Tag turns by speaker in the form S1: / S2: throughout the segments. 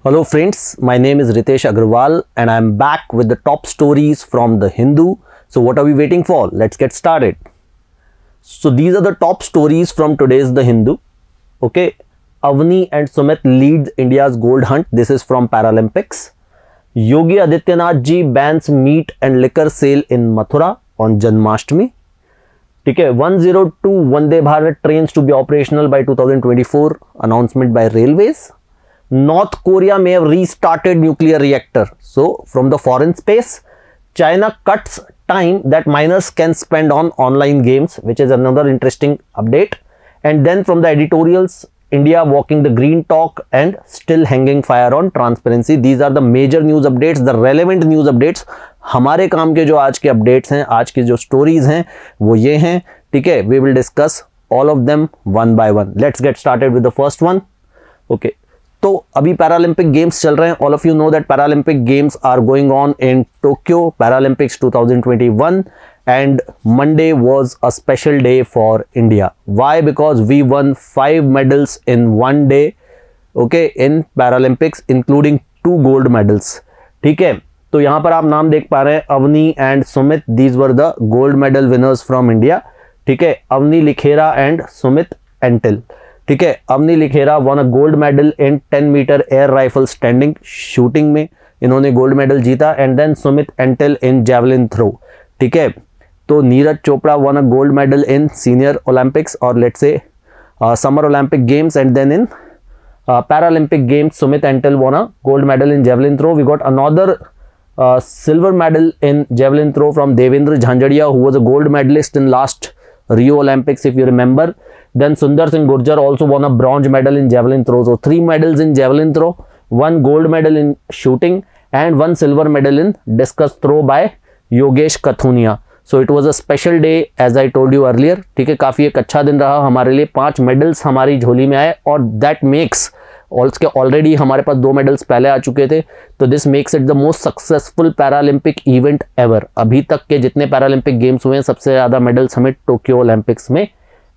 S1: Hello friends, my name is Ritesh Agarwal and I am back with the top stories from the Hindu. So what are we waiting for? Let's get started. So these are the top stories from today's The Hindu. Okay, Avni and Sumit leads India's gold hunt. This is from Paralympics. Yogi Adityanath ji bans meat and liquor sale in Mathura on Janmashtami. ठीक है, 102 Vande Bharat trains to be operational by 2024. Announcement by Railways. North Korea may have restarted nuclear reactor. So from the foreign space, China cuts time that minors can spend on online games, which is another interesting update. And then from the editorials, India walking the green talk and still hanging fire on transparency. These are the major news updates, the relevant news updates. हमारे काम के जो आज के updates हैं, आज की जो स्टोरीज हैं वो ये हैं. ठीक है, we will discuss all of them one by one. Let's get started with the first one. Okay, तो अभी पैरालंपिक गेम्स चल रहे हैं. All of you know that Paralympic games are going on in Tokyo Paralympics 2021 and Monday was a special day for India. Why? Because we won 5 medals in one day, okay, in Paralympics, including 2 gold medals. ठीक है, तो यहाँ पर आप नाम देख पा रहे हैं, Avani and Sumit. These were the gold medal winners from India. ठीक है, अवनी लिखेरा एंड सुमित एंटिल. ठीक है, Avani Lekhara won a gold medal in 10 metre air rifle standing shooting में इन्होंने गोल्ड मेडल जीता. And then Sumit Antil in javelin throw. ठीक है, तो Neeraj Chopra won a gold medal in senior Olympics और let's say summer Olympic games. And then in Paralympic games Sumit Antil won a gold medal in javelin throw. We got another silver medal in javelin throw from Devendra Jhanjhadiya, who was a gold medalist in last Rio Olympics, if you remember. Then Sundar Singh Gurjar also won a bronze medal in javelin throw. So 3 medals in javelin throw, 1 gold medal in shooting and 1 silver medal in discus throw by Yogesh Kathunia. So it was a special day as I told you earlier. ठीक है, काफ़ी एक अच्छा दिन रहा हमारे लिए. 5 medals हमारी झोली में आए और दैट मेक्स के ऑलरेडी हमारे पास 2 मेडल्स पहले आ चुके थे. तो this makes it the most successful Paralympic event ever. अभी तक के जितने पैरालंपिक गेम्स हुए हैं सबसे ज़्यादा मेडल्स हमें टोक्यो ओलंपिक्स में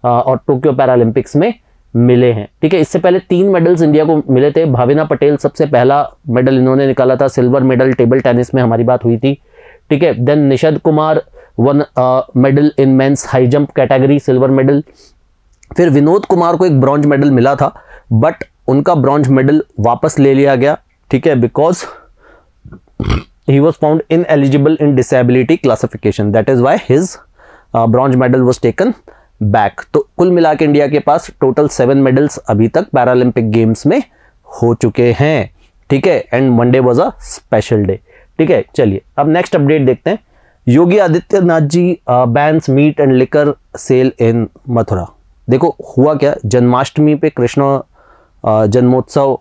S1: और टोक्यो पैरालंपिक्स में मिले हैं. ठीक है, इससे पहले 3 मेडल्स इंडिया को मिले थे. भाविना पटेल सबसे पहला मेडल इन्होंने निकाला था, सिल्वर मेडल टेबल टेनिस में हमारी बात हुई थी. ठीक है, then Nishad Kumar won medal in men's high jump category, silver medal. फिर विनोद कुमार को एक ब्रॉन्ज मेडल मिला था बट उनका ब्रॉन्ज मेडल वापस ले लिया गया. ठीक है, because he was found ineligible in disability classification. That is why his bronze medal was taken back. तो कुल मिला के इंडिया के पास टोटल 7 मेडल्स अभी तक पैरालंपिक गेम्स में हो चुके हैं. ठीक है, and Monday was a special day. ठीक है, चलिए अब नेक्स्ट अपडेट देखते हैं. Yogi Adityanath ji bans meat and liquor sale in Mathura. देखो हुआ क्या, जन्माष्टमी पे कृष्ण जन्मोत्सव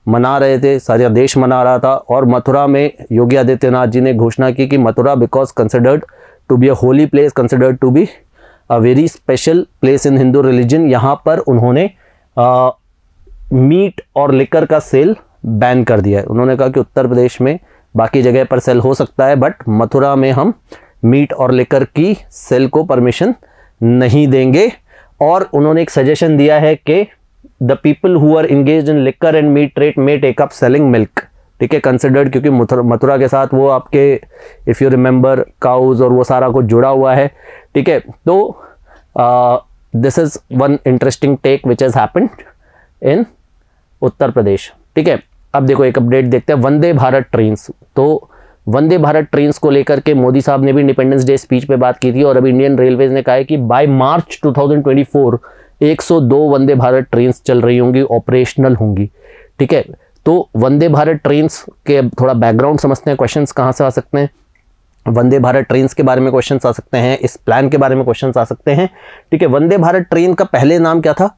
S1: मना रहे थे, सारा देश मना रहा था और मथुरा में योगी आदित्यनाथ जी ने घोषणा की कि Mathura because considered to be a holy place, considered to be a very special place in Hindu religion, यहाँ पर उन्होंने मीट और लिकर का सेल बैन कर दिया है. उन्होंने कहा कि उत्तर प्रदेश में बाकी जगह पर सेल हो सकता है बट मथुरा में हम मीट और लिकर की सेल को परमिशन नहीं देंगे. और उन्होंने एक सजेशन दिया है कि the people who are engage in liquor and meat trade may take up selling milk. ठीक है, कंसिडर्ड क्योंकि मथुरा के साथ वो आपके इफ़ यू रिमेंबर काउज और वो सारा कुछ जुड़ा हुआ है. ठीक है, तो this is one interesting take which has happened in Uttar Pradesh. ठीक है, अब देखो एक अपडेट देखते हैं. वंदे भारत ट्रेन्स, तो वंदे भारत ट्रेन्स को लेकर के मोदी साहब ने भी इंडिपेंडेंस डे स्पीच पे बात की थी और अभी इंडियन रेलवेज ने कहा है कि by March 2024 102 Vande Bharat trains चल रही होंगी, ऑपरेशनल होंगी. ठीक है, तो वंदे भारत ट्रेन्स के थोड़ा बैकग्राउंड समझते हैं. क्वेश्चंस कहाँ से आ सकते हैं, वंदे भारत ट्रेन्स के बारे में क्वेश्चंस आ सकते हैं, इस प्लान के बारे में क्वेश्चंस आ सकते हैं. ठीक है, वंदे भारत ट्रेन का पहले नाम क्या था,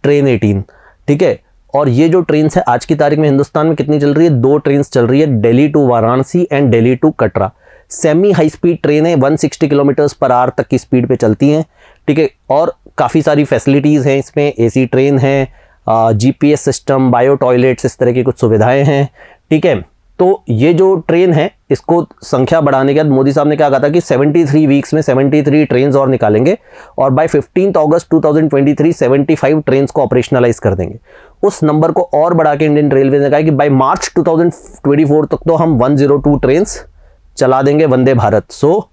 S1: ट्रेन 18. ठीक है, और ये जो ट्रेन है आज की तारीख में हिंदुस्तान में कितनी चल रही है, 2 ट्रेन चल रही है, Delhi to Varanasi and Delhi to Katra. Semi high speed train है, 160 किलोमीटर्स पर आवर तक की स्पीड पे चलती हैं. ठीक है, और काफ़ी सारी फैसिलिटीज़ हैं इसमें, एसी ट्रेन है, जीपीएस सिस्टम, बायो टॉयलेट्स, इस तरह की कुछ सुविधाएं हैं. ठीक है, तो ये जो ट्रेन है इसको संख्या बढ़ाने के बाद मोदी साहब ने क्या कहा था कि 73 वीक्स में 73 ट्रेन और निकालेंगे और बाय 15 अगस्त 2023 75 ट्रेन को ऑपरेशनलाइज कर देंगे. उस नंबर को और बढ़ा के इंडियन रेलवे ने कहा कि बाय मार्च 2024 तक तो हम 102 ट्रेन चला देंगे Vande Bharat. So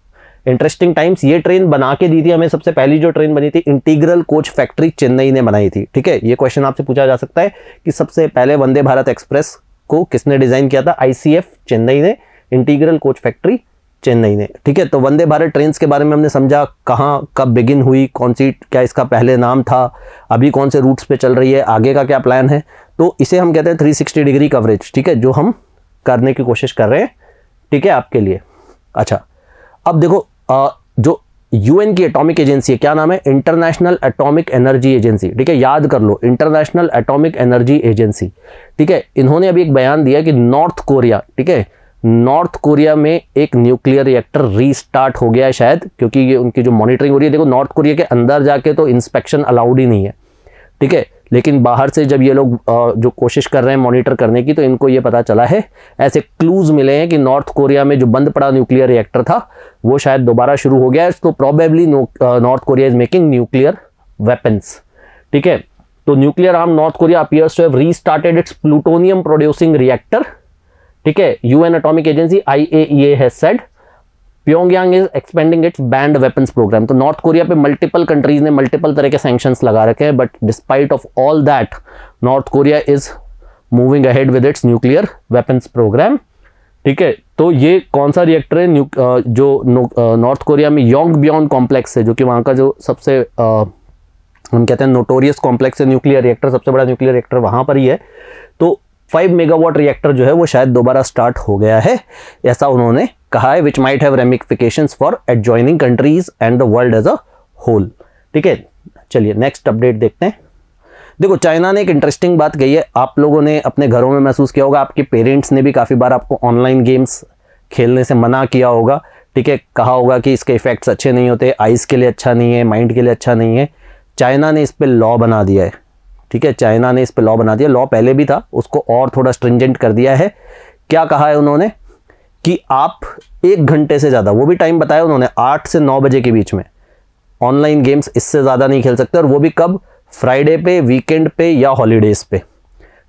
S1: interesting times. ये ट्रेन बना के दी थी हमें, सबसे पहली जो ट्रेन बनी थी इंटीग्रल कोच फैक्ट्री चेन्नई ने बनाई थी। ठीक है, ये क्वेश्चन आपसे पूछा जा सकता है कि सबसे पहले वंदे भारत एक्सप्रेस को किसने डिजाइन किया था? ICF चेन्नई ने, इंटीग्रल कोच फैक्ट्री चेन्नई ने। ठीक है, तो वंदे भारत ट्रेन के बारे में हमने समझा, कहाँ कब बिगिन हुई, कौन सी, क्या इसका पहले नाम था, अभी कौन से रूट्स पे चल रही है, आगे का क्या प्लान है। तो इसे हम कहते हैं 360 डिग्री कवरेज। ठीक है, जो हम करने की कोशिश कर रहे हैं, ठीक है, आपके लिए। अच्छा, अब देखो जो UN की एटॉमिक एजेंसी है, क्या नाम है? International atomic energy agency. ठीक है, याद कर लो, इंटरनेशनल एटॉमिक एनर्जी एजेंसी। ठीक है, इन्होंने अभी एक बयान दिया कि नॉर्थ कोरिया, ठीक है, नॉर्थ कोरिया में एक न्यूक्लियर रिएक्टर रीस्टार्ट हो गया है शायद, क्योंकि ये उनकी जो मॉनिटरिंग हो रही है। देखो, नॉर्थ कोरिया के अंदर जाके तो इंस्पेक्शन अलाउड ही नहीं है। ठीक है, लेकिन बाहर से जब ये लोग जो कोशिश कर रहे हैं मॉनिटर करने की, तो इनको ये पता चला है, ऐसे क्लूज मिले हैं कि नॉर्थ कोरिया में जो बंद पड़ा न्यूक्लियर रिएक्टर था वो शायद दोबारा शुरू हो गया है। तो probably North Korea is making nuclear weapons. ठीक है, तो nuclear arm North Korea appears to have restarted its plutonium producing reactor. ठीक है, UN atomic agency IAEA has said Pyongyang is expanding its band weapons programme. तो North Korea पे multiple countries ने multiple तरह के सैंक्शंस लगा रखे हैं, but despite of all that North Korea is moving ahead with its nuclear weapons programme. ठीक है, तो ये कौन सा रिएक्टर है? जो नॉर्थ कोरिया में योंगबियोन कॉम्प्लेक्स है, जो कि वहाँ का जो सबसे हम कहते हैं नोटोरियस कॉम्प्लेक्स है न्यूक्लियर रिएक्टर, सबसे बड़ा न्यूक्लियर रिएक्टर वहाँ पर ही है। तो 5 मेगावाट रिएक्टर जो है वो शायद दोबारा स्टार्ट हो गया है, ऐसा उन्होंने कहा है, which might have ramifications for adjoining countries and the world as a whole. ठीक है, चलिए नेक्स्ट अपडेट देखते हैं। देखो, चाइना ने एक इंटरेस्टिंग बात कही है, आप लोगों ने अपने घरों में महसूस किया होगा, आपके पेरेंट्स ने भी काफ़ी बार आपको ऑनलाइन गेम्स खेलने से मना किया होगा। ठीक है, कहा होगा कि इसके इफेक्ट्स अच्छे नहीं होते, आइज़ के लिए अच्छा नहीं है, माइंड के लिए अच्छा नहीं है। चाइना ने इस पर लॉ बना दिया है। ठीक है, चाइना ने इस पर लॉ बना दिया, लॉ पहले भी था, उसको और थोड़ा स्ट्रिंजेंट कर दिया है। क्या कहा है उन्होंने कि आप 1 घंटे से ज़्यादा, वो भी टाइम बताया उन्होंने, 8 से 9 बजे के बीच में ऑनलाइन गेम्स इससे ज़्यादा नहीं खेल सकते, और वो भी कब? फ्राइडे पे, वीकेंड पे या हॉलीडेज़ पे।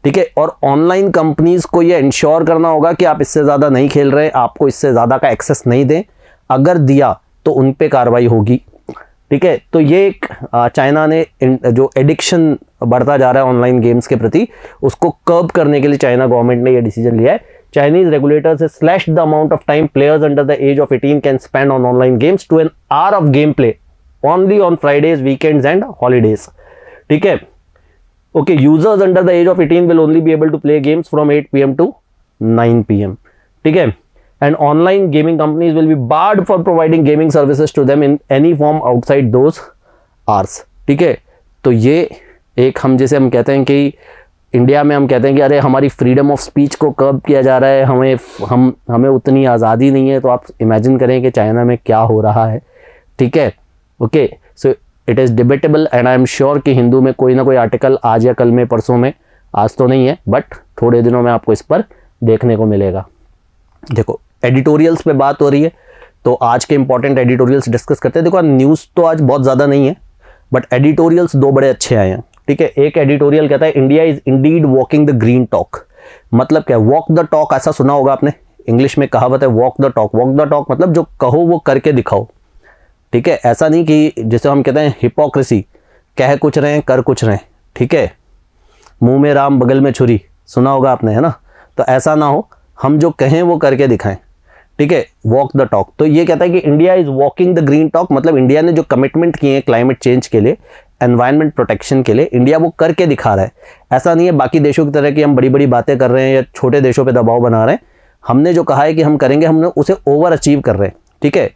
S1: ठीक है, और ऑनलाइन कंपनीज़ को ये इंश्योर करना होगा कि आप इससे ज़्यादा नहीं खेल रहे, आपको इससे ज़्यादा का एक्सेस नहीं दें, अगर दिया तो उन पे कार्रवाई होगी। ठीक है, तो ये एक चाइना ने जो एडिक्शन बढ़ता जा रहा है ऑनलाइन गेम्स के प्रति, उसको कर्ब करने के लिए चाइना गवर्नमेंट ने ये डिसीजन लिया है। Chinese regulators have slashed the amount of time players under the age of 18 can spend on online games to an hour of gameplay only on Fridays, weekends and holidays. ठीक है, okay, users under the age of 18 will only be able to play games from 8 PM to 9 PM. ठीक है, and online gaming companies will be barred for providing gaming services to them in any form outside those hours. ठीक है, तो ये एक हम जैसे हम कहते हैं कि इंडिया में हम कहते हैं कि अरे हमारी फ्रीडम ऑफ स्पीच को कर्ब किया जा रहा है, हमें उतनी आज़ादी नहीं है, तो आप इमेजिन करें कि चाइना में क्या हो रहा है। ठीक है, okay, so it is debatable and I am sure कि हिंदू में कोई ना कोई आर्टिकल आज या कल में, परसों में, आज तो नहीं है बट थोड़े दिनों में आपको इस पर देखने को मिलेगा। देखो, एडिटोरियल्स पे बात हो रही है, तो आज के इंपॉर्टेंट एडिटोरियल्स डिस्कस करते हैं। देखो, न्यूज़ तो आज बहुत ज़्यादा नहीं है, बट एडिटोरियल्स 2 बड़े अच्छे आए हैं। ठीक है, एक एडिटोरियल कहता है India is Indeed walking the green talk. मतलब क्या? वॉक द टॉक, ऐसा सुना होगा आपने, इंग्लिश में कहावत है walk the talk. Walk the talk मतलब जो कहो वो करके दिखाओ। ठीक है, ऐसा नहीं कि जैसे हम कहते हैं हिपोक्रेसी, कह कुछ रहे हैं कर कुछ रहे हैं। ठीक है, मुंह में राम बगल में छुरी, सुना होगा आपने, है ना? तो ऐसा ना हो, हम जो कहें वो करके दिखाएं। ठीक है, वॉक द टॉक। तो ये कहता है कि India is walking the green talk, मतलब इंडिया ने जो कमिटमेंट किए हैं क्लाइमेट चेंज के लिए, एनवायरनमेंट प्रोटेक्शन के लिए, इंडिया वो करके दिखा रहा है। ऐसा नहीं है बाकी देशों की तरह कि हम बड़ी बड़ी बातें कर रहे हैं या छोटे देशों पे दबाव बना रहे हैं। हमने जो कहा है कि हम करेंगे, हमने उसे ओवर अचीव कर रहे हैं। ठीक है,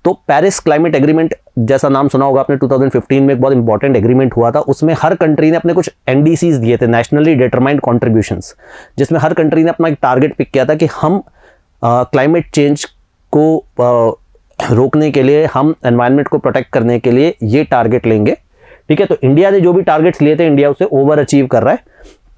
S1: तो पेरिस क्लाइमेट एग्रीमेंट जैसा नाम सुना होगा आपने, 2015 में एक बहुत इंपॉर्टेंट एग्रीमेंट हुआ था। उसमें हर कंट्री ने अपने कुछ NDCs दिए थे, नेशनली डिटरमाइंड कॉन्ट्रीब्यूशंस, जिसमें हर कंट्री ने अपना एक टारगेट पिक किया था कि हम क्लाइमेट चेंज को रोकने के लिए, हम एनवायरनमेंट को प्रोटेक्ट करने के लिए ये टारगेट लेंगे। ठीक है, तो इंडिया ने जो भी टारगेट्स लिए थे, इंडिया उसे ओवर अचीव कर रहा है।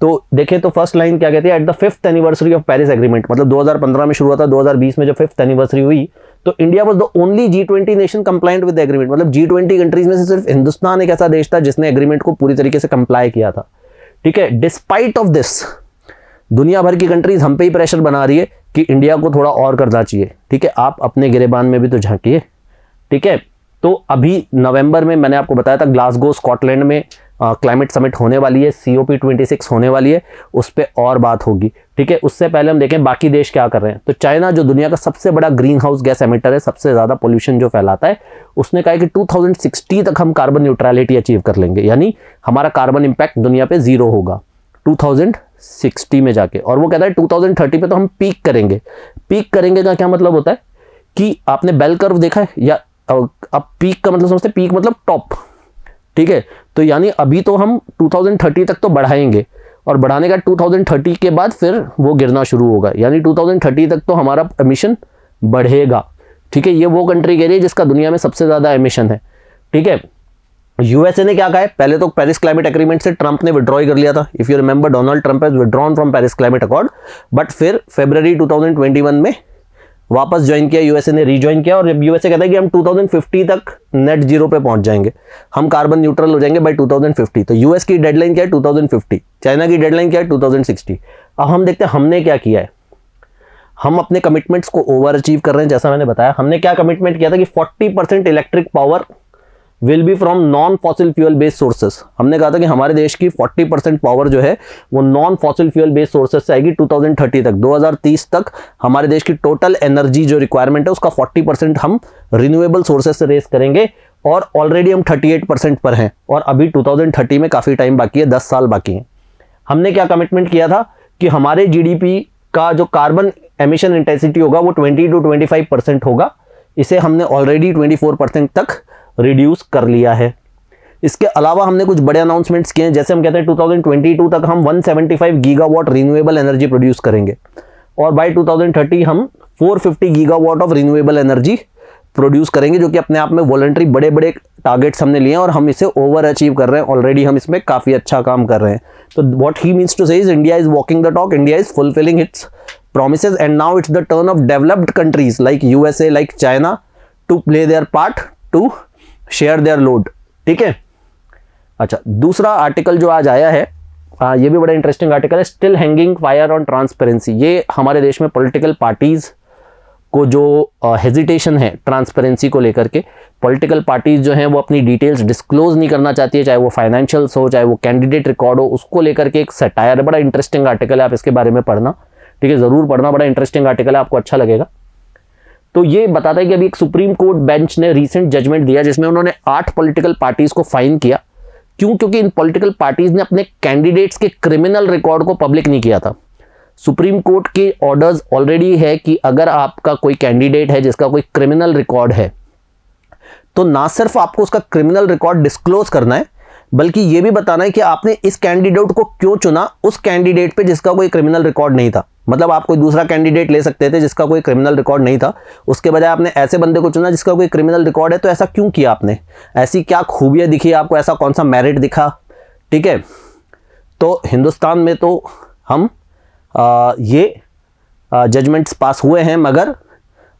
S1: तो देखें तो फर्स्ट लाइन क्या कहती है, at the 5th anniversary of Paris agreement, मतलब 2015 में शुरू हुआ था, 2020 में जब 5th एनिवर्सरी हुई, तो India was the only G20 nation compliant with the agreement. मतलब G20 कंट्रीज में से सिर्फ हिंदुस्तान एक ऐसा देश था जिसने एग्रीमेंट को पूरी तरीके से कंप्लाई किया था। ठीक है। डिस्पाइट ऑफ दिस दुनिया भर की कंट्रीज हम पे ही प्रेशर बना रही है कि इंडिया को थोड़ा और करना चाहिए, ठीक है। आप अपने गिरेबान में भी तो झांकिए, ठीक है। तो अभी नवंबर में मैंने आपको बताया था ग्लासगो स्कॉटलैंड में क्लाइमेट समिट होने वाली है, COP26 होने वाली है, उस पर और बात होगी, ठीक है। उससे पहले हम देखें बाकी देश क्या कर रहे हैं। तो चाइना जो दुनिया का सबसे बड़ा ग्रीन हाउस गैस एमिटर है, सबसे ज़्यादा पोल्यूशन जो फैलाता है, उसने कहा कि 2060 तक हम कार्बन न्यूट्रलिटी अचीव कर लेंगे, यानी हमारा कार्बन इम्पैक्ट दुनिया पे जीरो होगा 2060 में जाके। और वो कहता है 2030 पे तो हम पीक करेंगे। पीक करेंगे का क्या मतलब होता है कि आपने बेल कर्व देखा है, या अब पीक का मतलब समझते हैं, पीक मतलब टॉप, ठीक है। तो यानी अभी तो हम 2030 तक तो बढ़ाएंगे, और बढ़ाने का 2030 के बाद फिर वो गिरना शुरू होगा, यानी 2030 तक तो हमारा एमिशन बढ़ेगा, ठीक है। ये वो कंट्री कह रही है जिसका दुनिया में सबसे ज़्यादा एमिशन है, ठीक है। यूएसए ने क्या कहा है, पहले तो पेरिस क्लाइमेट एग्रीमेंट से ट्रंप ने विड्रॉ कर लिया था। If you remember, Donald Trump has withdrawn from Paris climate accord, but फिर फरवरी 2021 में वापस ज्वाइन किया, यूएसए ने रीज्वाइन किया। और जब यूएसए कहता है कि हम 2050 तक नेट जीरो पे पहुंच जाएंगे, हम कार्बन न्यूट्रल हो जाएंगे बाय 2050, तो यूएस की डेडलाइन क्या है 2050, चाइना की डेडलाइन क्या है 2060। अब हम देखते हैं हमने क्या किया है। हम अपने कमिटमेंट्स को ओवर अचीव कर रहे हैं। जैसा मैंने बताया, हमने क्या कमिटमेंट किया था कि 40% electric power will be from non fossil fuel based sources. हमने कहा था कि हमारे देश की 40% पावर जो है वो non fossil fuel based sources से आएगी 2030 तक। 2030 तक हमारे देश की टोटल एनर्जी जो रिक्वायरमेंट है उसका 40% हम रिन्यूएबल सोर्सेस से रेस करेंगे, और ऑलरेडी हम 38% पर हैं, और अभी 2030 में काफ़ी टाइम बाकी है, 10 साल बाकी हैं। हमने क्या कमिटमेंट किया था कि हमारे GDP का जो कार्बन एमिशन इंटेंसिटी होगा वो 20 to 25% होगा। इसे हमने ऑलरेडी 24% तक रिड्यूस कर लिया है। इसके अलावा हमने कुछ बड़े अनाउंसमेंट्स किए हैं, जैसे हम कहते हैं 2022 तक हम 175 गीगावाट रिन्यूएबल एनर्जी प्रोड्यूस करेंगे, और बाय 2030 हम 450 gigawatt of renewable energy produce करेंगे, जो कि अपने आप में वॉलंटरी बड़े बड़े टारगेट्स हमने लिए हैं, और हम इसे ओवर अचीव कर रहे हैं। ऑलरेडी हम इसमें काफ़ी अच्छा काम कर रहे हैं। तो व्हाट ही मीन्स टू से is India is walking the talk, India is fulfilling it's promises, and now it's the turn of developed countries like USA, like China to play their part to share their load, ठीक है। अच्छा, दूसरा article जो आज आया है, ये भी बड़ा इंटरेस्टिंग आर्टिकल है, still hanging fire on transparency. ये हमारे देश में पॉलिटिकल पार्टीज को जो हेजिटेशन है ट्रांसपेरेंसी को लेकर के, पॉलिटिकल पार्टीज जो हैं वो अपनी डिटेल्स डिस्क्लोज नहीं करना चाहती है, चाहे वो फाइनेंशियल्स हो, चाहे वो कैंडिडेट रिकॉर्ड हो, उसको लेकर के एक सटायर है। बड़ा इंटरेस्टिंग आर्टिकल है, आप इसके बारे में पढ़ना, ठीक है, ज़रूर पढ़ना, बड़ा इंटरेस्टिंग आर्टिकल है, आपको अच्छा लगेगा। तो ये बताता है कि अभी एक सुप्रीम कोर्ट बेंच ने रीसेंट जजमेंट दिया जिसमें उन्होंने 8 पॉलिटिकल पार्टीज को फाइन किया। क्यों? क्योंकि इन पॉलिटिकल पार्टीज ने अपने कैंडिडेट्स के क्रिमिनल रिकॉर्ड को पब्लिक नहीं किया था। सुप्रीम कोर्ट के ऑर्डर्स ऑलरेडी है कि अगर आपका कोई कैंडिडेट है जिसका कोई क्रिमिनल रिकॉर्ड है, तो ना सिर्फ आपको उसका क्रिमिनल रिकॉर्ड डिस्क्लोज करना है, बल्कि यह भी बताना है कि आपने इस कैंडिडेट को क्यों चुना, उस कैंडिडेट पे जिसका कोई क्रिमिनल रिकॉर्ड नहीं था। मतलब आप कोई दूसरा कैंडिडेट ले सकते थे जिसका कोई क्रिमिनल रिकॉर्ड नहीं था, उसके बजाय आपने ऐसे बंदे को चुना जिसका कोई क्रिमिनल रिकॉर्ड है। तो ऐसा क्यों किया आपने? ऐसी क्या खूबियां दिखी आपको? ऐसा कौन सा मेरिट दिखा? ठीक है, तो हिंदुस्तान में तो हम ये जजमेंट्स पास हुए हैं, मगर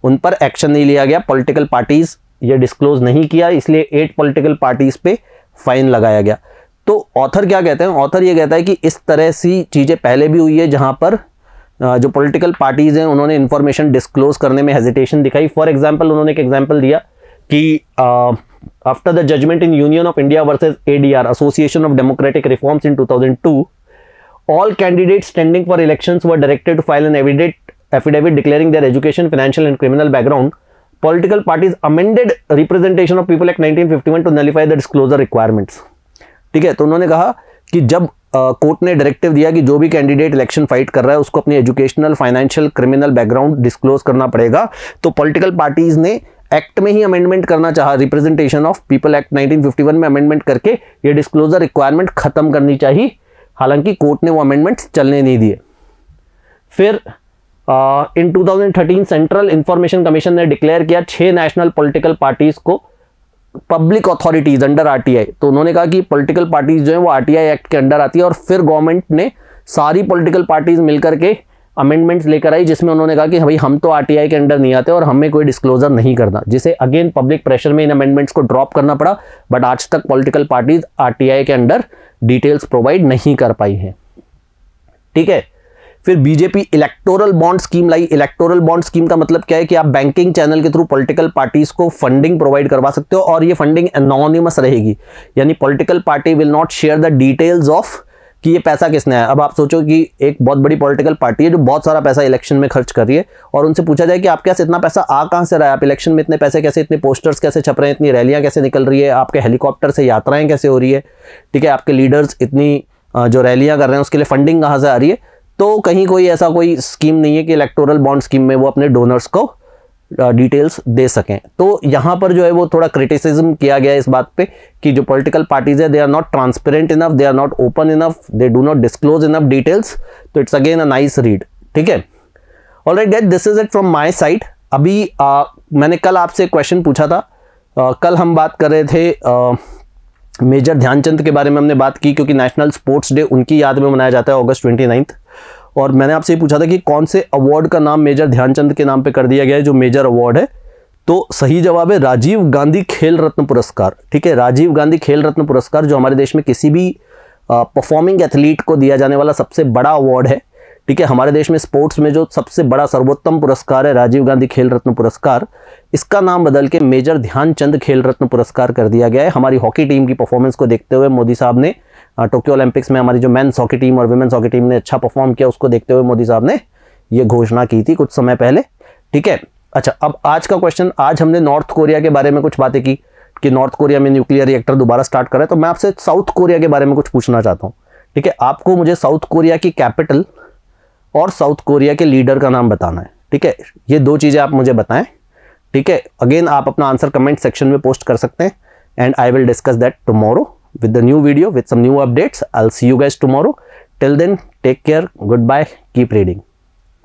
S1: उन पर एक्शन नहीं लिया गया। पॉलिटिकल पार्टीज ये डिस्क्लोज नहीं किया, इसलिए 8 पॉलिटिकल पार्टीज पे फाइन लगाया गया। तो ऑथर क्या कहते हैं? ऑथर ये कहता है कि इस तरह सी चीज़ें पहले भी हुई है जहां पर जो पॉलिटिकल पार्टीज हैं उन्होंने इन्फॉर्मेशन डिस्क्लोज करने में हेजिटेशन दिखाई। फॉर एग्जांपल, उन्होंने एक एग्जांपल दिया कि after the judgement in Union of India versus ADR, Association of Democratic Reforms in 2002, all candidates standing for elections were directed to file an affidavit declaring their education, financial and criminal background. Political parties amended Representation of People Act 1951 to nullify the disclosure requirements. ठीक है, तो उन्होंने कहा कि जब court ने directive दिया कि जो भी कैंडिडेट इलेक्शन फाइट कर रहा है उसको अपनी educational, financial, criminal background disclose करना पड़ेगा, तो पॉलिटिकल पार्टीज ने एक्ट में ही अमेंडमेंट करना चाहा। रिप्रेजेंटेशन ऑफ पीपल एक्ट 1951 में अमेंडमेंट करके ये डिस्क्लोजर रिक्वायरमेंट खत्म करनी चाहिए, हालांकि कोर्ट ने वो अमेंडमेंट्स चलने नहीं दिए। फिर इन 2013 सेंट्रल इंफॉर्मेशन कमीशन ने डिक्लेयर किया 6 नेशनल पॉलिटिकल पार्टीज को पब्लिक अथॉरिटीज अंडर RTI। तो उन्होंने कहा कि पॉलिटिकल पार्टीज जो है वो RTI एक्ट के अंडर आती है, और फिर गवर्नमेंट ने सारी पॉलिटिकल पार्टीज मिलकर के अमेंडमेंट्स लेकर आई जिसमें उन्होंने कहा कि भाई हम तो RTI के अंडर नहीं आते और हमें कोई डिस्क्लोजर नहीं करना, जिसे अगेन पब्लिक प्रेशर में इन अमेंडमेंट्स को ड्रॉप करना पड़ा। बट आज तक पॉलिटिकल पार्टीज RTI के अंडर डिटेल्स प्रोवाइड नहीं कर पाई हैं। ठीक है, फिर बीजेपी इलेक्टोरल बॉन्ड स्कीम लाई। इलेक्टोरल बॉन्ड स्कीम का मतलब क्या है कि आप बैंकिंग चैनल के थ्रू पॉलिटिकल पार्टीज को फंडिंग प्रोवाइड करवा सकते हो और ये फंडिंग एनोनिमस रहेगी, यानी political party will not share the details of कि ये पैसा किसने आया। अब आप सोचो कि एक बहुत बड़ी पॉलिटिकल पार्टी है जो बहुत सारा पैसा इलेक्शन में खर्च कर रही है और उनसे पूछा जाए कि आपके पास इतना पैसा आ कहाँ से रहा है, आप इलेक्शन में इतने पैसे कैसे, इतने पोस्टर्स कैसे छप रहे हैं, इतनी रैलियां कैसे निकल रही है, आपके हेलीकॉप्टर से यात्राएं कैसे हो रही है, ठीक है, आपके लीडर्स इतनी जो रैलियां कर रहे हैं उसके लिए फंडिंग कहाँ से आ रही है। तो कहीं कोई ऐसा कोई स्कीम नहीं है कि इलेक्टोरल बॉन्ड स्कीम में वो अपने डोनर्स को डिटेल्स दे सकें। तो यहाँ पर जो है वो थोड़ा क्रिटिसिज्म किया गया इस बात पे कि जो पॉलिटिकल पार्टीज है they are not transparent enough, they are not open enough, they do not disclose enough details. तो it's again a nice read. ठीक है, alright guys, this is it from my side. अभी मैंने कल आपसे question पूछा था, कल हम बात कर रहे थे मेजर ध्यानचंद के बारे में हमने बात की, क्योंकि नेशनल स्पोर्ट्स डे उनकी याद में मनाया जाता है अगस्त 29। और मैंने आपसे ये पूछा था कि कौन से अवार्ड का नाम मेजर ध्यानचंद के नाम पे कर दिया गया है, जो मेजर अवार्ड है। तो सही जवाब है राजीव गांधी खेल रत्न पुरस्कार। ठीक है, राजीव गांधी खेल रत्न पुरस्कार जो हमारे देश में किसी भी परफॉर्मिंग एथलीट को दिया जाने वाला सबसे बड़ा अवार्ड है। ठीक है, हमारे देश में स्पोर्ट्स में जो सबसे बड़ा सर्वोत्तम पुरस्कार है राजीव गांधी खेल रत्न पुरस्कार, इसका नाम बदल के मेजर ध्यानचंद खेल रत्न पुरस्कार कर दिया गया है। हमारी हॉकी टीम की परफॉर्मेंस को देखते हुए मोदी साहब ने टोक्यो ओलंपिक्स में हमारी जो मेंस हॉकी टीम और वुमेन्स हॉकी टीम ने अच्छा परफॉर्म किया, उसको देखते हुए मोदी साहब ने ये घोषणा की थी कुछ समय पहले। ठीक है, अच्छा, अब आज का क्वेश्चन, आज हमने नॉर्थ कोरिया के बारे में कुछ बातें की कि नॉर्थ कोरिया में न्यूक्लियर रिएक्टर दोबारा स्टार्ट कर रहा है। तो मैं आपसे साउथ कोरिया के बारे में कुछ पूछना चाहता हूँ। ठीक है, आपको मुझे साउथ कोरिया की कैपिटल और साउथ कोरिया के लीडर का नाम बताना है। ठीक है, ये दो चीज़ें आप मुझे बताएं। ठीक है, अगेन आप अपना आंसर कमेंट सेक्शन में पोस्ट कर सकते हैं and I will discuss that tomorrow with the new video with some new updates. I'll see you guys tomorrow. Till then, take care. Goodbye. Keep reading.